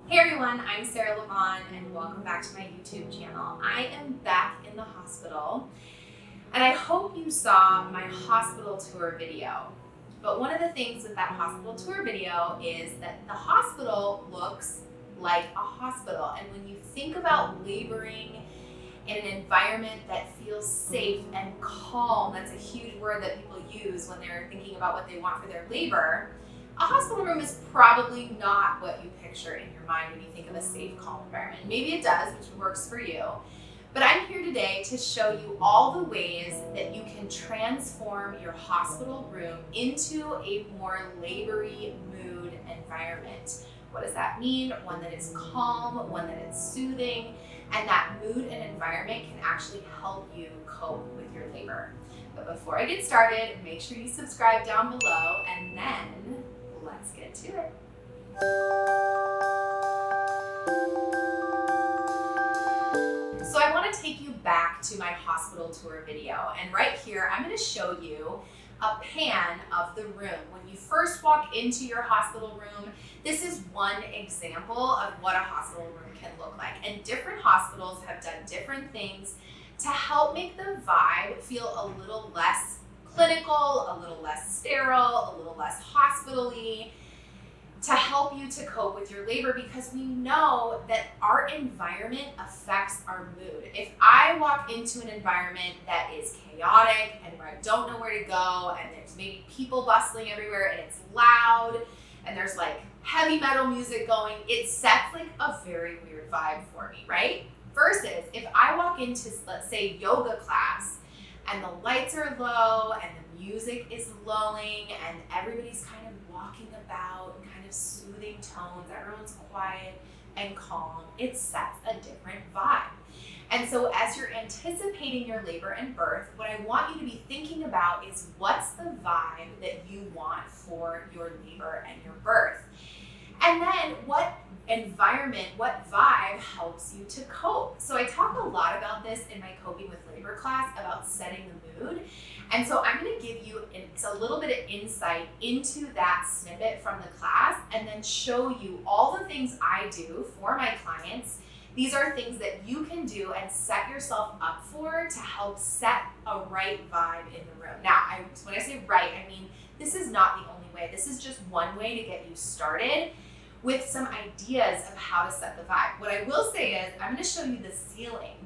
Hey everyone, I'm Lavonne and welcome back to my YouTube channel. I am back in the hospital and I hope you saw my hospital tour video. But one of the things with that hospital tour video is that the hospital looks like a hospital. And when you think about laboring in an environment that feels safe and calm, that's a huge word that people use when they're thinking about what they want for their labor. A hospital room is probably not what you picture in your mind when you think of a safe, calm environment. Maybe it does, which works for you. But I'm here today to show you all the ways that you can transform your hospital room into a more labory mood environment. What does that mean? One that is calm, one that is soothing, and that mood and environment can actually help you cope with your labor. But before I get started, make sure you subscribe down below, and then let's get to it. So I want to take you back to my hospital tour video, and right here I'm going to show you a pan of the room. When you first walk into your hospital room, this is one example of what a hospital room can look like, and different hospitals have done different things to help make the vibe feel a little less clinical, a little less sterile, a little less hospital-y, to help you to cope with your labor, because we know that our environment affects our mood. If I walk into an environment that is chaotic and where I don't know where to go, and there's maybe people bustling everywhere and it's loud and there's like heavy metal music going, it sets like a very weird vibe for me, right? Versus if I walk into, let's say, yoga class and the lights are low and the music is lulling and everybody's kind of walking about in kind of soothing tones, everyone's quiet and calm, it sets a different vibe. And so as you're anticipating your labor and birth, what I want you to be thinking about is what's the vibe that you want for your labor and your birth. And then what environment, what vibe helps you to cope. So I talk a lot about this in my Coping with Labor class about setting the mood. And so I'm going to give you a little bit of insight into that snippet from the class and then show you all the things I do for my clients. These are things that you can do and set yourself up for to help set a right vibe in the room. Now, when I say right, I mean this is not the only way. This is just one way to get you started with some ideas of how to set the vibe. What I will say is I'm going to show you the ceiling.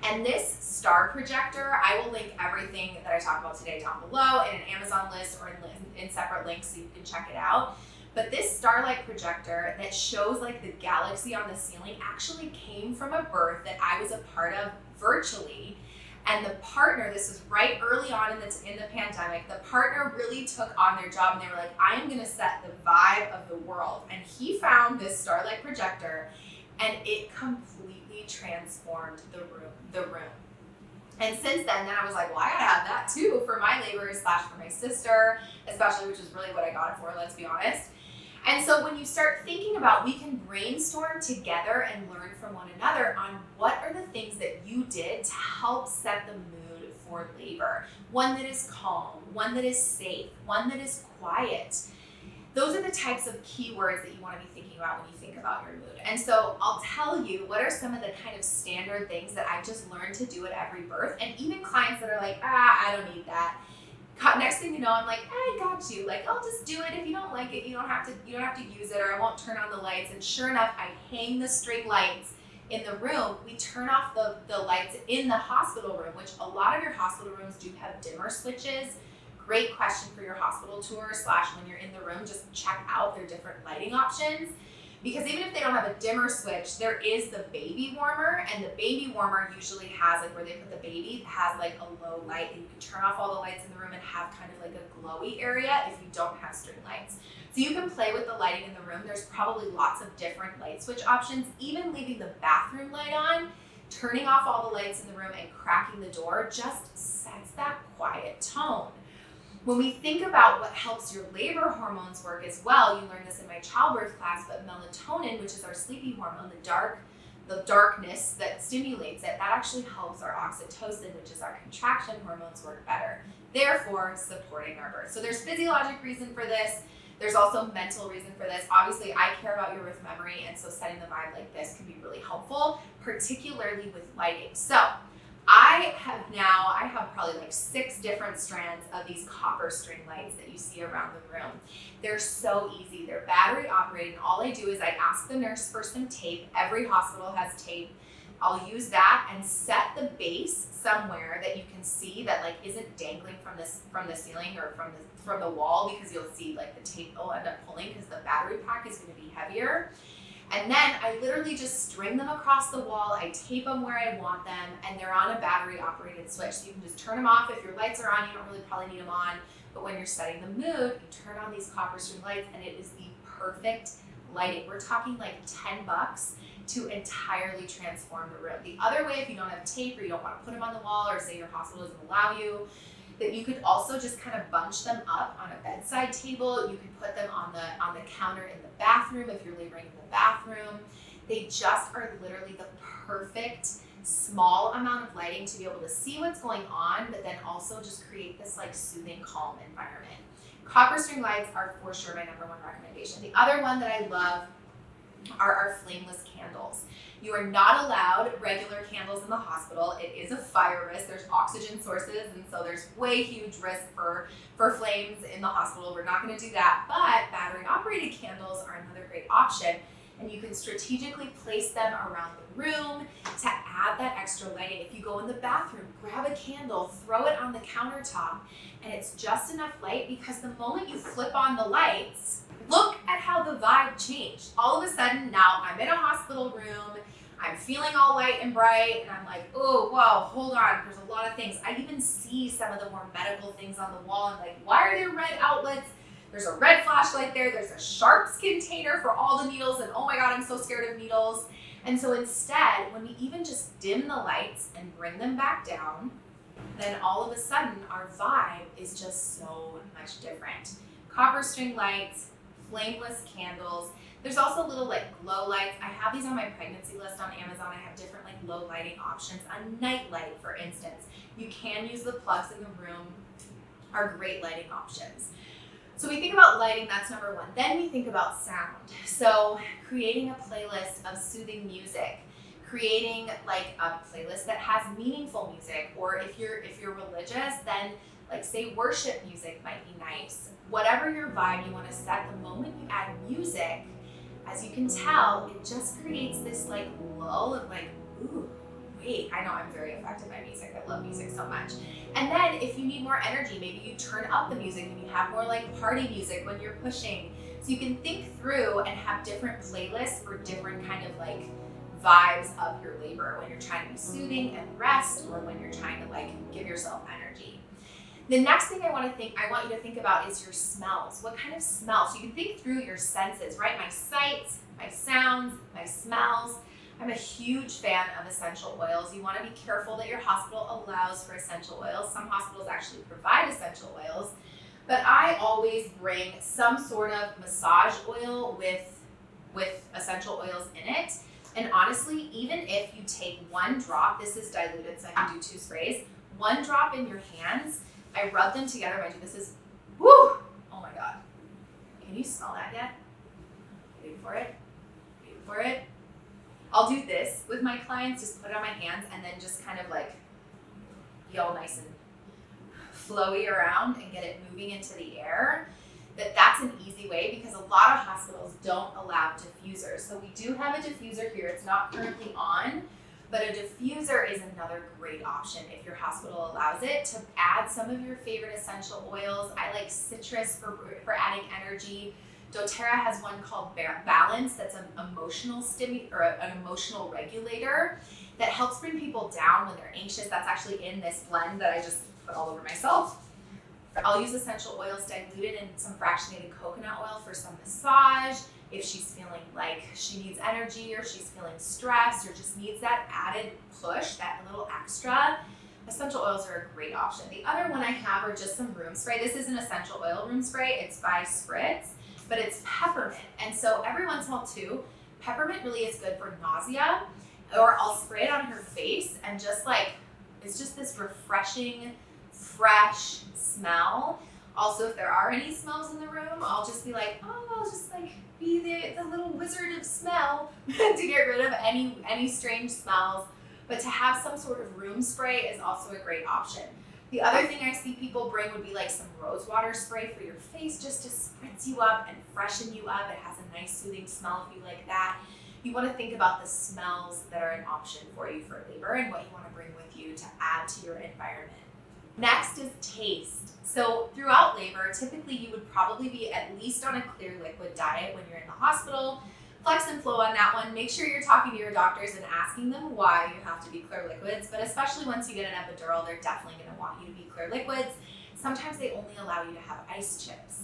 And this star projector, I will link everything that I talk about today down below in an Amazon list or in separate links so you can check it out. But this starlight projector that shows like the galaxy on the ceiling actually came from a birth that I was a part of virtually. And the partner, this was right early on in the pandemic, the partner really took on their job and they were like, I am gonna set the vibe of the world. And he found this starlight projector and it completely transformed the room. And since then I was like, well, I gotta have that too for my labor / for my sister, especially, which is really what I got it for, let's be honest. And so when you start thinking about, we can brainstorm together and learn from one another on what are the things that you did to help set the mood for labor. One that is calm, one that is safe, one that is quiet. Those are the types of keywords that you want to be thinking about when you think about your mood. And so I'll tell you what are some of the kind of standard things that I just learned to do at every birth, and even clients that are like, I don't need that. Next thing you know, I'm like, I got you. Like, I'll just do it. If you don't like it, you don't have to use it, or I won't turn on the lights. And sure enough, I hang the string lights in the room. We turn off the lights in the hospital room, which a lot of your hospital rooms do have dimmer switches. Great question for your hospital tour / when you're in the room, just check out their different lighting options. Because even if they don't have a dimmer switch, there is the baby warmer, and the baby warmer usually has, like where they put the baby, has like a low light, and you can turn off all the lights in the room and have kind of like a glowy area if you don't have string lights. So you can play with the lighting in the room. There's probably lots of different light switch options. Even leaving the bathroom light on, turning off all the lights in the room and cracking the door just sets that quiet tone. When we think about what helps your labor hormones work as well, you learned this in my childbirth class, but melatonin, which is our sleepy hormone, the darkness that stimulates it, that actually helps our oxytocin, which is our contraction hormones, work better, therefore supporting our birth. So there's physiologic reason for this. There's also a mental reason for this. Obviously, I care about your roof memory, and so setting the vibe like this can be really helpful, particularly with lighting. So I have probably like 6 different strands of these copper string lights that you see around the room. They're so easy. They're battery operated. All I do is I ask the nurse for some tape. Every hospital has tape. I'll use that and set the base somewhere that you can see that like isn't dangling from the ceiling or from the wall, because you'll see like the tape will end up pulling because the battery pack is going to be heavier. And then I literally just string them across the wall. I tape them where I want them, and they're on a battery operated switch. So you can just turn them off. If your lights are on, you don't really probably need them on. But when you're setting the mood, you turn on these copper string lights, and it is the perfect lighting. We're talking like $10 to entirely transform the room. The other way, if you don't have tape or you don't want to put them on the wall, or say your hospital doesn't allow you, that you could also just kind of bunch them up on a bedside table. You could put them on the counter in the bathroom if you're laboring in the bathroom. They just are literally the perfect small amount of lighting to be able to see what's going on, but then also just create this like soothing, calm environment. Copper string lights are for sure my #1 recommendation. The other one that I love are our flameless candles. You are not allowed regular candles in the hospital. It is a fire risk. There's oxygen sources, and so there's way huge risk for flames in the hospital. We're not going to do that, but battery operated candles are another great option, and you can strategically place them around the room to add that extra lighting. If you go in the bathroom, grab a candle, throw it on the countertop, and it's just enough light, because the moment you flip on the lights, look at how the vibe changed. All of a sudden, now I'm in a hospital room, I'm feeling all light and bright, and I'm like, oh, whoa, hold on, there's a lot of things. I even see some of the more medical things on the wall. I'm like, why are there red outlets? There's a red flashlight there. There's a sharps container for all the needles, and oh my God, I'm so scared of needles. And so instead, when we even just dim the lights and bring them back down, then all of a sudden our vibe is just so much different. Copper string lights, flameless candles. There's also little like glow lights. I have these on my pregnancy list on Amazon. I have different like low lighting options. A night light, for instance. You can use the plugs in the room, are great lighting options. So we think about lighting, that's #1. Then we think about sound. So creating a playlist of soothing music, creating like a playlist that has meaningful music, or if you're religious, then like say worship music might be nice. Whatever your vibe you want to set, the moment you add music, as you can tell, it just creates this like lull of like, ooh, wait, I know I'm very affected by music. I love music so much. And then if you need more energy, maybe you turn up the music and you have more like party music when you're pushing. So you can think through and have different playlists for different kind of like vibes of your labor, when you're trying to be soothing and rest, or when you're trying to like give yourself energy. The next thing I want you to think about is your smells. What kind of smells? So you can think through your senses, right? My sights, my sounds, my smells. I'm a huge fan of essential oils. You want to be careful that your hospital allows for essential oils. Some hospitals actually provide essential oils, but I always bring some sort of massage oil with essential oils in it. And honestly, even if you take 1 drop, this is diluted so I can do 2 sprays, 1 drop in your hands, I rub them together. Mind you, this is, whoo, oh my God. Can you smell that yet? Wait for it, wait for it. I'll do this with my clients, just put it on my hands and then just kind of like be all nice and flowy around and get it moving into the air. That's an easy way, because a lot of hospitals don't allow diffusers. So we do have a diffuser here. It's not currently on, but a diffuser is another great option if your hospital allows it, to add some of your favorite essential oils. I like citrus for adding energy. doTERRA has one called Balance, that's an emotional an emotional regulator that helps bring people down when they're anxious. That's actually in this blend that I just put all over myself. I'll use essential oils diluted in some fractionated coconut oil for some massage. If she's feeling like she needs energy, or she's feeling stressed, or just needs that added push, that little extra, essential oils are a great option. The other one I have are just some room spray. This is an essential oil room spray. It's by Spritz, but it's peppermint. And so every once in a while too, peppermint really is good for nausea, or I'll spray it on her face and just like, it's just this refreshing, fresh smell. Also, if there are any smells in the room, I'll just be like, oh, I'll just like be the little wizard of smell to get rid of any strange smells. But to have some sort of room spray is also a great option. The other thing I see people bring would be like some rose water spray for your face, just to spritz you up and freshen you up. It has a nice soothing smell if you like that. You want to think about the smells that are an option for you for labor and what you want to bring with you to add to your environment. Next is taste. So throughout labor, typically you would probably be at least on a clear liquid diet when you're in the hospital. Flex and flow on that one. Make sure you're talking to your doctors and asking them why you have to be clear liquids, but especially once you get an epidural, they're definitely going to want you to be clear liquids. Sometimes they only allow you to have ice chips.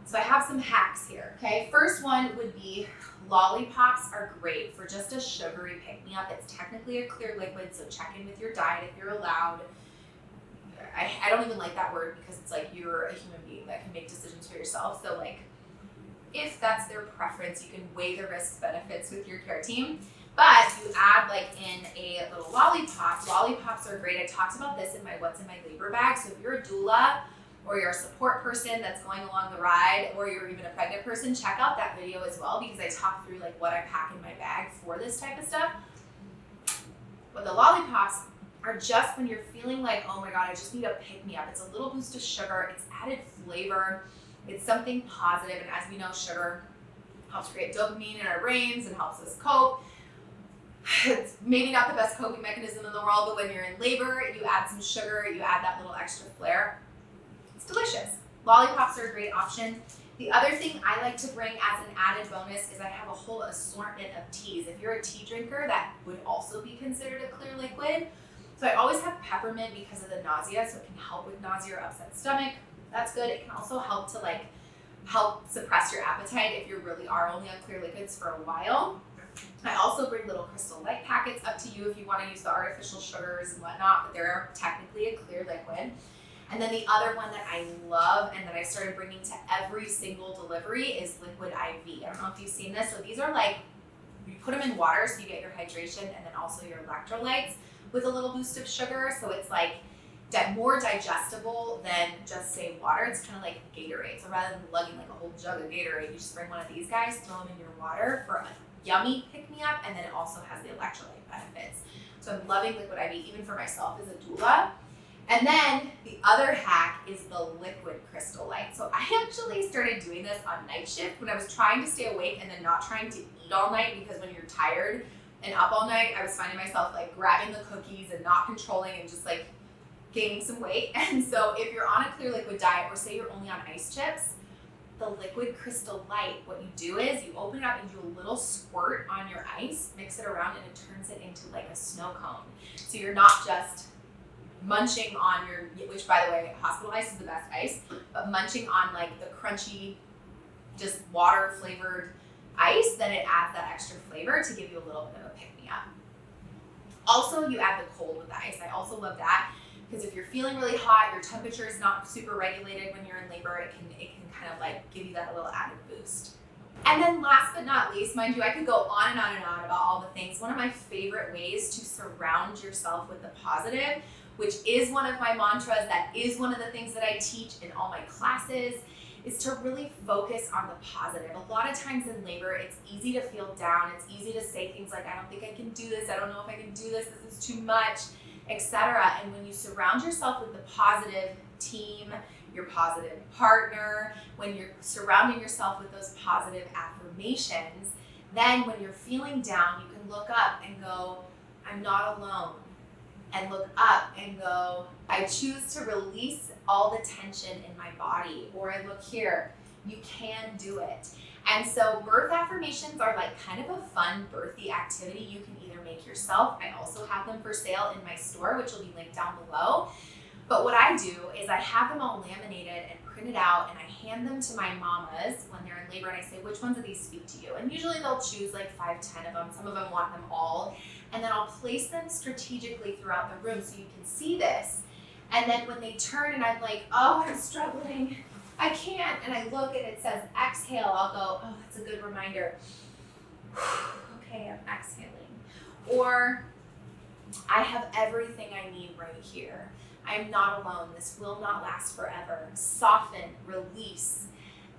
So I have some hacks here, okay? First one would be lollipops are great for just a sugary pick-me-up. It's technically a clear liquid, so check in with your diet if you're allowed. I don't even like that word because it's like you're a human being that can make decisions for yourself. So like, if that's their preference, you can weigh the risks benefits with your care team. But you add like in a little lollipop. Lollipops are great. I talked about this in my What's in My Labor bag. So if you're a doula or you're a support person that's going along the ride, or you're even a pregnant person, check out that video as well, because I talk through like what I pack in my bag for this type of stuff. But the lollipops are just when you're feeling like, oh my God, I just need a pick-me-up. It's a little boost of sugar. It's added flavor. It's something positive. And as we know, sugar helps create dopamine in our brains and helps us cope. It's maybe not the best coping mechanism in the world, but when you're in labor, you add some sugar, you add that little extra flair. It's delicious. Lollipops are a great option. The other thing I like to bring as an added bonus is I have a whole assortment of teas. If you're a tea drinker, that would also be considered a clear liquid. So I always have peppermint because of the nausea, so it can help with nausea or upset stomach. That's good. It can also help to like help suppress your appetite if you really are only on clear liquids for a while. I also bring little Crystal Light packets, up to you if you want to use the artificial sugars and whatnot, but they're technically a clear liquid. And then the other one that I love and that I started bringing to every single delivery is liquid IV. I don't know if you've seen this. So these are like, you put them in water so you get your hydration and then also your electrolytes with a little boost of sugar. So it's like more digestible than just say water. It's kind of like Gatorade. So rather than lugging like a whole jug of Gatorade, you just bring one of these guys, throw them in your water for a yummy pick-me-up, and then it also has the electrolyte benefits. So I'm loving liquid IV, even for myself as a doula. And then the other hack is the liquid Crystal Light. So I actually started doing this on night shift when I was trying to stay awake and then not trying to eat all night, because when you're tired and up all night, I was finding myself like grabbing the cookies and not controlling and just like gaining some weight. And so if you're on a clear liquid diet, or say you're only on ice chips, the liquid Crystal Light, what you do is you open it up and do a little squirt on your ice, mix it around, and it turns it into like a snow cone. So you're not just munching on your, which by the way, hospital ice is the best ice, but munching on like the crunchy, just water flavored ice, then it adds that extra flavor to give you a little bit of a pick-me-up. Also, you add the cold with the ice. I also love that, because if you're feeling really hot, your temperature is not super regulated when you're in labor, it can kind of like give you that little added boost. And then last but not least, mind you, I could go on and on and on about all the things. One of my favorite ways to surround yourself with the positive, which is one of my mantras, that is one of the things that I teach in all my classes, is to really focus on the positive. A lot of times in labor, it's easy to feel down. It's easy to say things like, I don't think I can do this. I don't know if I can do this. This is too much, etc. And when you surround yourself with the positive team, your positive partner, when you're surrounding yourself with those positive affirmations, then when you're feeling down, you can look up and go, I'm not alone. And look up and go, I choose to release all the tension in my body. Or I look here, you can do it. And so birth affirmations are like kind of a fun birthy activity you can either make yourself. I also have them for sale in my store, which will be linked down below. But what I do is I have them all laminated and printed out, and I hand them to my mamas when they're in labor, and I say, which ones of these speak to you? And usually they'll choose like 5, 10 of them. Some of them want them all. And then I'll place them strategically throughout the room so you can see this. And then when they turn and I'm like, oh, I'm struggling, I can't, and I look and it says exhale, I'll go, oh, that's a good reminder. Okay, I'm exhaling. Or I have everything I need right here. I am not alone. This will not last forever. Soften, release.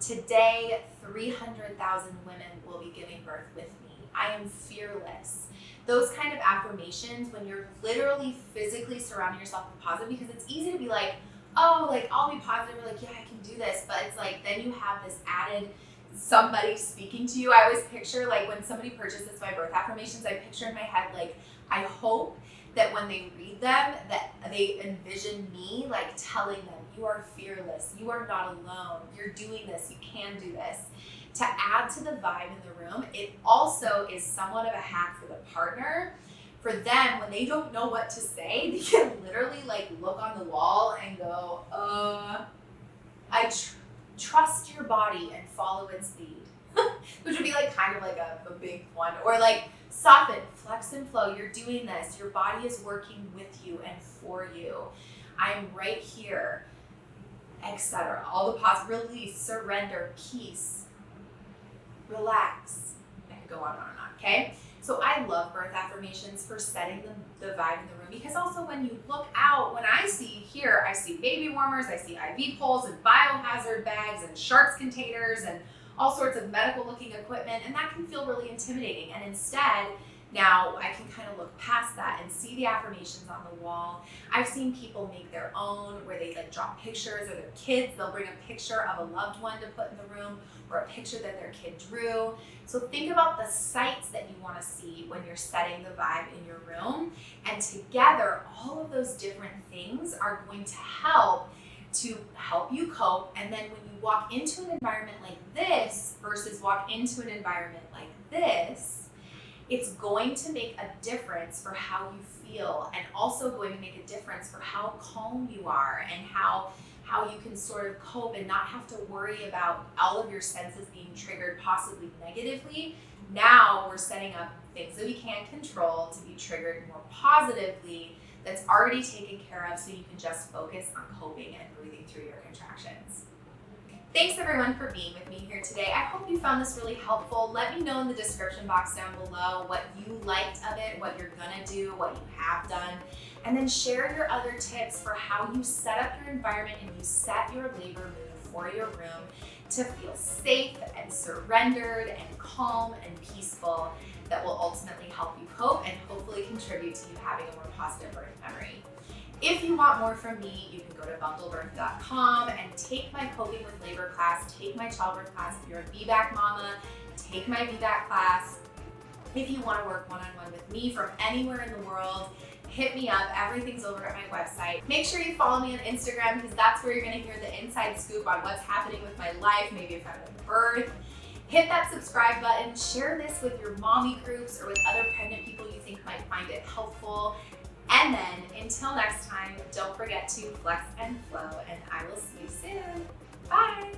Today, 300,000 women will be giving birth with me. I am fearless. Those kind of affirmations, when you're literally physically surrounding yourself with positive, because it's easy to be like, oh, like I'll be positive, or like, yeah, I can do this. But it's like, then you have this added somebody speaking to you. I always picture, like, when somebody purchases my birth affirmations, I picture in my head, like, I hope that when they read them, that they envision me like telling them, you are fearless, you are not alone, you're doing this, you can do this. To add to the vibe in the room, it also is somewhat of a hack for the partner. For them, when they don't know what to say, they can literally like look on the wall and go, I trust your body and follow its lead. Which would be like kind of like a big one. Or like soften, flex and flow. You're doing this. Your body is working with you and for you. I'm right here, etc. All the positive, release, surrender, peace, relax. I could go on and on, okay? So I love birth affirmations for setting the vibe in the room, because also when you look out, when I see here, I see baby warmers, I see IV poles and biohazard bags and sharps containers and all sorts of medical looking equipment, and that can feel really intimidating. And instead, now I can kind of look past that and see the affirmations on the wall. I've seen people make their own, where they like draw pictures, or their kids, they'll bring a picture of a loved one to put in the room, or a picture that their kid drew. So think about the sights that you want to see when you're setting the vibe in your room. And together, all of those different things are going to help you cope. And then when you walk into an environment like this versus walk into an environment like this, it's going to make a difference for how you feel, and also going to make a difference for how calm you are and how you can sort of cope and not have to worry about all of your senses being triggered possibly negatively. Now we're setting up things that we can't control to be triggered more positively, that's already taken care of, so you can just focus on coping and breathing through your contractions. Thanks everyone for being with me here today. I hope you found this really helpful. Let me know in the description box down below what you liked of it, what you're gonna do, what you have done, and then share your other tips for how you set up your environment and you set your labor mood for your room to feel safe and surrendered and calm and peaceful, that will ultimately help you cope and hopefully contribute to you having a more positive birth memory. If you want more from me, you can go to bundlebirth.com and take my Coping with Labor class, take my childbirth class. If you're a VBAC mama, take my VBAC class. If you want to work one-on-one with me from anywhere in the world, hit me up. Everything's over at my website. Make sure you follow me on Instagram, because that's where you're going to hear the inside scoop on what's happening with my life, maybe if I'm at birth. Hit that subscribe button, share this with your mommy groups or with other pregnant people you think might find it helpful. And then until next time, don't forget to flex and flow, and I will see you soon. Bye.